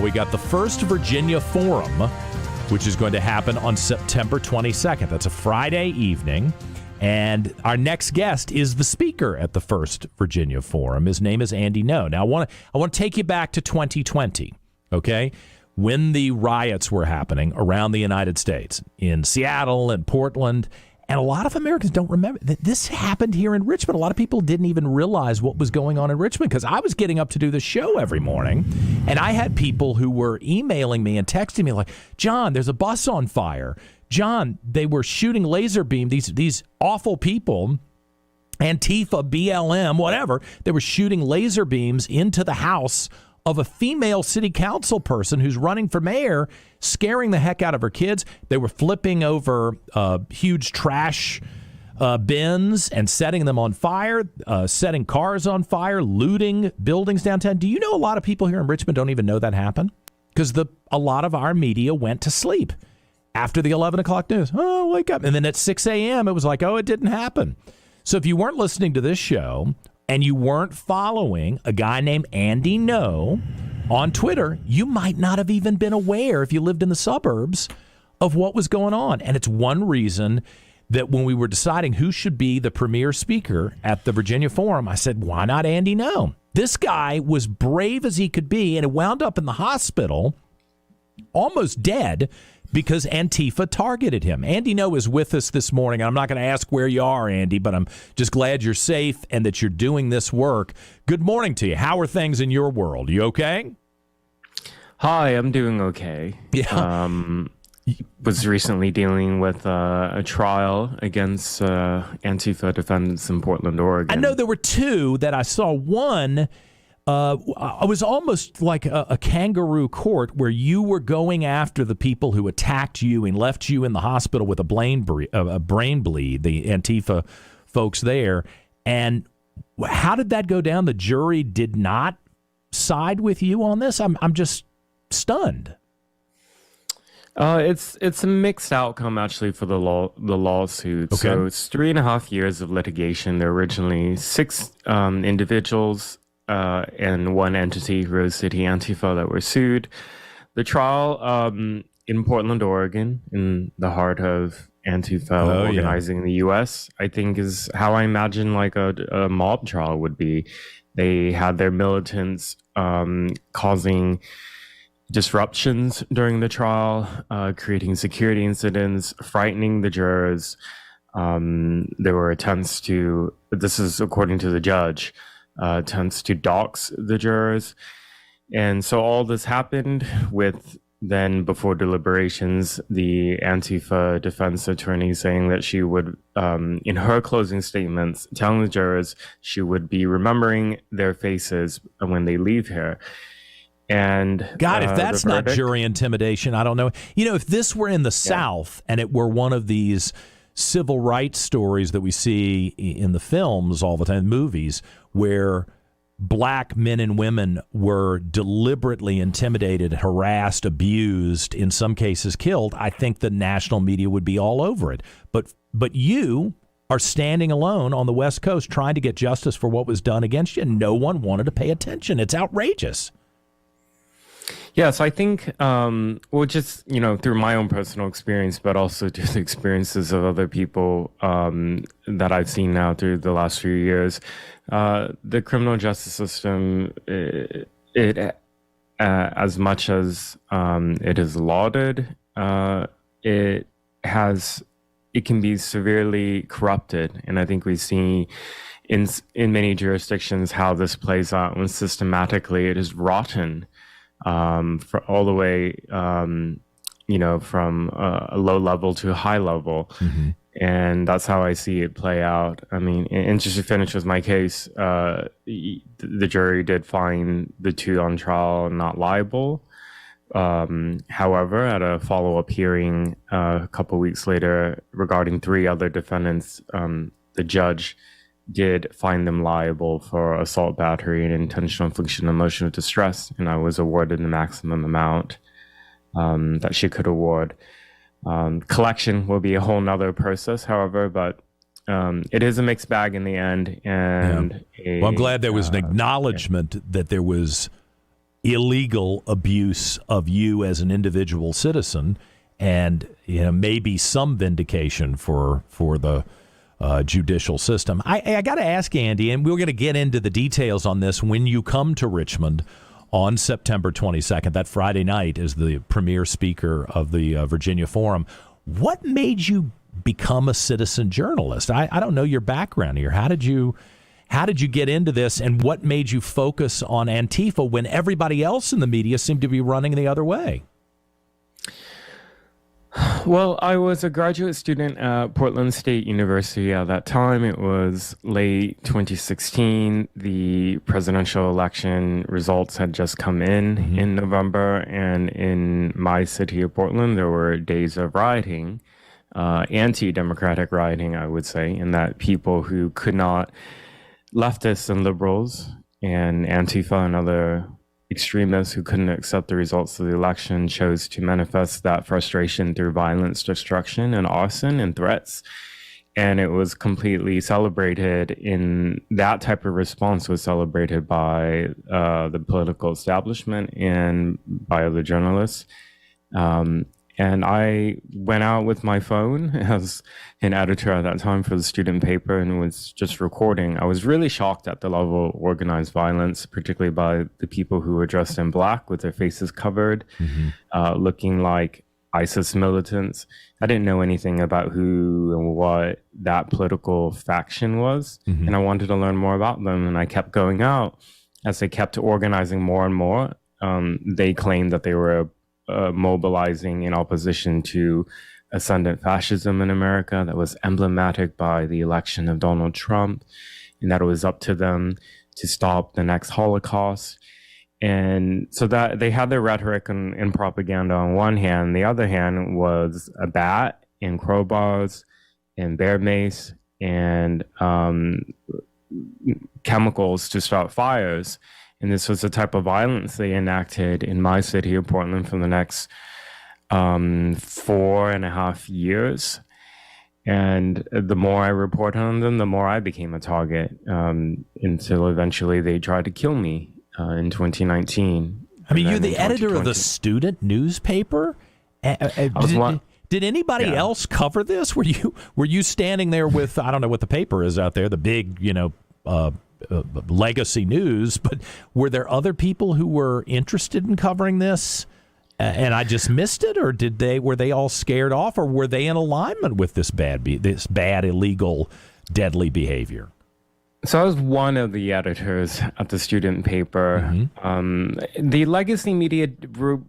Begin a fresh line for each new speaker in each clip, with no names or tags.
We got the first Virginia Forum, which is going to happen on September 22nd. That's a Friday evening. And our next guest is the speaker at the first Virginia Forum. His name is Andy Ngo. Now, I want to take you back to 2020, okay, when the riots were happening around the United States, in Seattle and Portland. And a lot of Americans don't remember that this happened here in Richmond. A lot of people didn't even realize what was going on in Richmond because I was getting up to do the show every morning. And I had people who were emailing me and texting me like, John, there's a bus on fire. John, they were shooting laser beam. These awful people, Antifa, BLM, whatever, they were shooting laser beams into the house of a female city council person who's running for mayor, scaring the heck out of her kids. They were flipping over huge trash bins and setting them on fire, setting cars on fire, looting buildings downtown. Do you know a lot of people here in Richmond don't even know that happened? Because a lot of our media went to sleep after the 11 o'clock news. Oh, wake up. And then at 6 a.m., it was like, oh, it didn't happen. So if you weren't listening to this show and you weren't following a guy named Andy Ngo on Twitter, you might not have even been aware, if you lived in the suburbs, of what was going on. And it's one reason that when we were deciding who should be the premier speaker at the Virginia Forum, I said, why not Andy Ngo? This guy was brave as he could be, and it wound up in the hospital almost dead because Antifa targeted him. Andy Ngo is with us this morning. I'm not going to ask where you are, Andy, but I'm just glad you're safe and that you're doing this work. Good morning to you. How are things in your world? You okay?
Hi, I'm doing okay.
Yeah.
Was recently dealing with a trial against Antifa defendants in Portland, Oregon.
I know there were two that I saw. One, it was almost like a kangaroo court where you were going after the people who attacked you and left you in the hospital with a brain bleed, the Antifa folks there. And how did that go down? The jury did not side with you on this? I'm just stunned.
It's a mixed outcome actually for the lawsuit.
Okay.
So it's 3.5 years of litigation. There were originally 6 individuals and one entity, Rose City Antifa, that were sued. The trial in Portland, Oregon, in the heart of Antifa organizing in the U.S., I think is how I imagine like a mob trial would be. They had their militants causing disruptions during the trial, creating security incidents, frightening the jurors. There were attempts to, this is according to the judge, attempts to dox the jurors. And so all this happened with then before deliberations, the Antifa defense attorney saying that she would, in her closing statements, telling the jurors she would be remembering their faces when they leave here. And
God, if that's not jury intimidation, I don't know. You know, if this were in the South and it were one of these civil rights stories that we see in the films all the time, movies, where black men and women were deliberately intimidated, harassed, abused, in some cases killed, I think the national media would be all over it. But you are standing alone on the West Coast trying to get justice for what was done against you, and no one wanted to pay attention. It's outrageous.
Yes, I think, just, through my own personal experience, but also through the experiences of other people that I've seen now through the last few years, the criminal justice system, it as much as it is lauded, it can be severely corrupted. And I think we see in many jurisdictions how this plays out when systematically it is rotten. For all the way, from a low level to a high level. Mm-hmm. And that's how I see it play out. I mean, and just to finish with my case, the jury did find the 2 on trial not liable. However, at a follow-up hearing a couple weeks later regarding 3 other defendants, the judge did find them liable for assault, battery, and intentional infliction of emotional distress, and I was awarded the maximum amount that she could award. Collection will be a whole nother process, however, but it is a mixed bag in the end. And
I'm glad there was an acknowledgement that there was illegal abuse of you as an individual citizen, and maybe some vindication for the judicial system. I got to ask Andy, and we're going to get into the details on this when you come to Richmond on September 22nd, that Friday night, as the premier speaker of the Virginia Forum. What made you become a citizen journalist? I don't know your background here. How did you get into this, and what made you focus on Antifa when everybody else in the media seemed to be running the other way?
Well, I was a graduate student at Portland State University at that time. It was late 2016. The presidential election results had just come in November, and in my city of Portland, there were days of rioting, anti-democratic rioting, I would say, in that people who could not, leftists and liberals and Antifa and other extremists who couldn't accept the results of the election, chose to manifest that frustration through violence, destruction, and arson and threats. And it was completely celebrated. In that type of response was celebrated by the political establishment and by other journalists. And I went out with my phone as an editor at that time for the student paper and was just recording. I was really shocked at the level of organized violence, particularly by the people who were dressed in black with their faces covered, looking like ISIS militants. I didn't know anything about who and what that political faction was, and I wanted to learn more about them. And I kept going out. As they kept organizing more and more, they claimed that they were mobilizing in opposition to ascendant fascism in America that was emblematic by the election of Donald Trump, and that it was up to them to stop the next Holocaust. And so that they had their rhetoric and propaganda on one hand. The other hand was a bat and crowbars and bear mace and chemicals to start fires. And this was the type of violence they enacted in my city of Portland for the next 4.5 years. And the more I reported on them, the more I became a target, until eventually they tried to kill me in 2019.
I mean, you're the editor of the student newspaper? Did anybody else cover this? Were you standing there with, I don't know what the paper is out there, the big, legacy news, but were there other people who were interested in covering this and I just missed it, or were they all scared off, or were they in alignment with this bad illegal deadly behavior?
So I was one of the editors at the student paper. The legacy media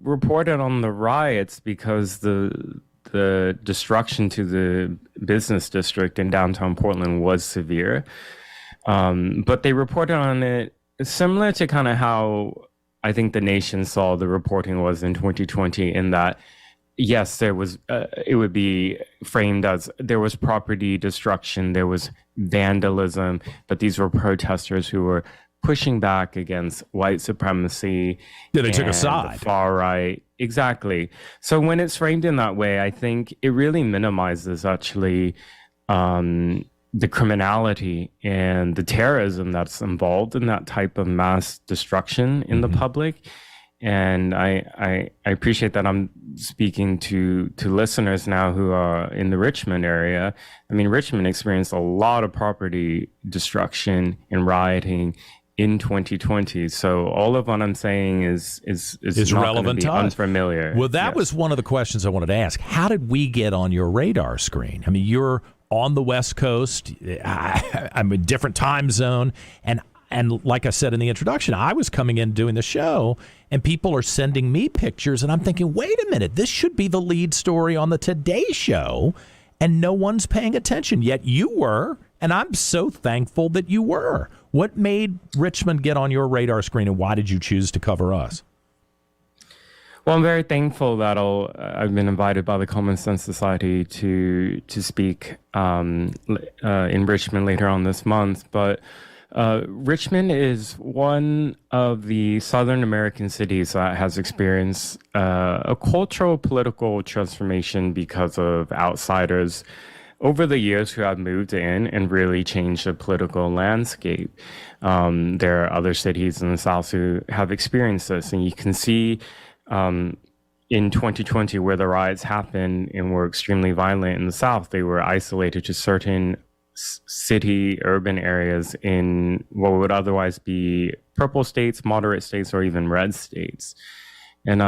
reported on the riots because the destruction to the business district in downtown Portland was severe. But they reported on it similar to kind of how I think the nation saw the reporting was in 2020, in that, yes, there was, it would be framed as there was property destruction, there was vandalism, but these were protesters who were pushing back against white supremacy.
Yeah, they took a side.
The far right. Exactly. So when it's framed in that way, I think it really minimizes actually the criminality and the terrorism that's involved in that type of mass destruction in the public. And I appreciate that I'm speaking to listeners now who are in the Richmond area. I mean, Richmond experienced a lot of property destruction and rioting in 2020. So all of what I'm saying is not relevant to us. Unfamiliar.
Well, that was one of the questions I wanted to ask. How did we get on your radar screen? I mean, you're on the West Coast. I'm a different time zone. And like I said in the introduction, I was coming in doing the show, and people are sending me pictures, and I'm thinking, wait a minute, this should be the lead story on the Today Show, and no one's paying attention. Yet you were, and I'm so thankful that you were. What made Richmond get on your radar screen, and why did you choose to cover us?
Well, I'm very thankful that I've been invited by the Common Sense Society to speak in Richmond later on this month. But Richmond is one of the Southern American cities that has experienced a cultural political transformation because of outsiders over the years who have moved in and really changed the political landscape. There are other cities in the South who have experienced this, and you can see in 2020 where the riots happened and were extremely violent in the South, they were isolated to certain city, urban areas in what would otherwise be purple states, moderate states, or even red states. And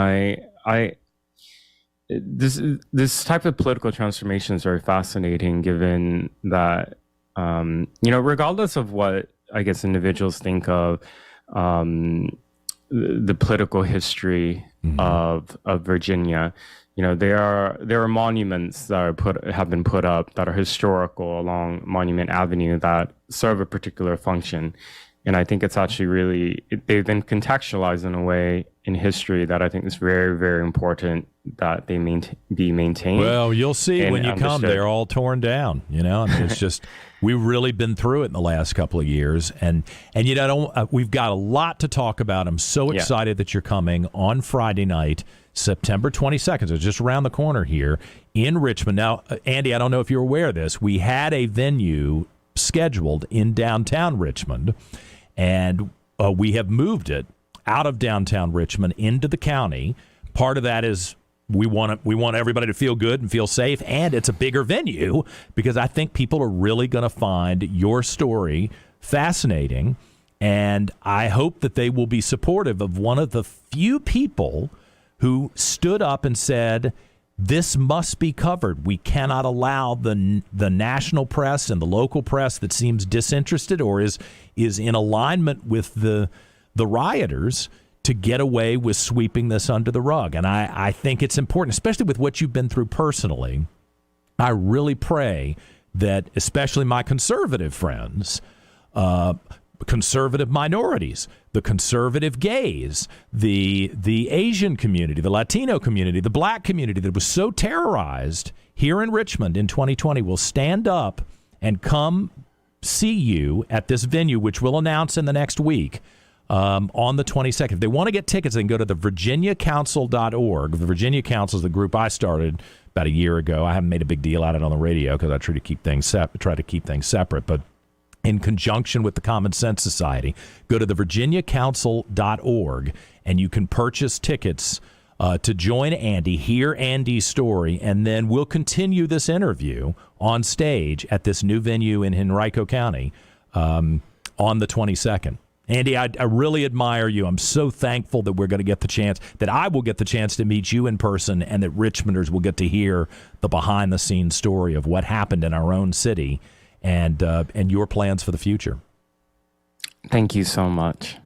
this type of political transformation is very fascinating, given that, regardless of what I guess individuals think of the political history of Virginia, there are monuments that have been put up that are historical along Monument Avenue that serve a particular function. And I think it's actually they've been contextualized in a way in history that I think is very, very important that they be maintained.
Well, you'll see when you come, they're all torn down, I mean, it's just, we've really been through it in the last couple of years. And we've got a lot to talk about. I'm so excited that you're coming on Friday night, September 22nd. So just around the corner here in Richmond. Now, Andy, I don't know if you're aware of this. We had a venue scheduled in downtown Richmond, and we have moved it out of downtown Richmond into the county. Part of that is we want everybody to feel good and feel safe, and it's a bigger venue because I think people are really going to find your story fascinating, and I hope that they will be supportive of one of the few people who stood up and said, this must be covered. We cannot allow the national press and the local press that seems disinterested or is in alignment with the rioters to get away with sweeping this under the rug. And I think it's important, especially with what you've been through personally. I really pray that especially my conservative friends, conservative minorities, the conservative gays, the Asian community, the Latino community, the black community that was so terrorized here in Richmond in 2020 will stand up and come see you at this venue, which we'll announce in the next week on the 22nd. If they want to get tickets, they can go to the virginiacouncil.org. The Virginia Council is the group I started about a year ago. I haven't made a big deal out of it on the radio because I try to keep things separate, but in conjunction with the Common Sense Society, go to the virginiacouncil.org and you can purchase tickets to join Andy, hear Andy's story, and then we'll continue this interview on stage at this new venue in Henrico County on the 22nd. Andy, I really admire you. I'm so thankful that we're going to get the chance, that I will get the chance to meet you in person, and that Richmonders will get to hear the behind-the-scenes story of what happened in our own city and your plans for the future.
Thank you so much.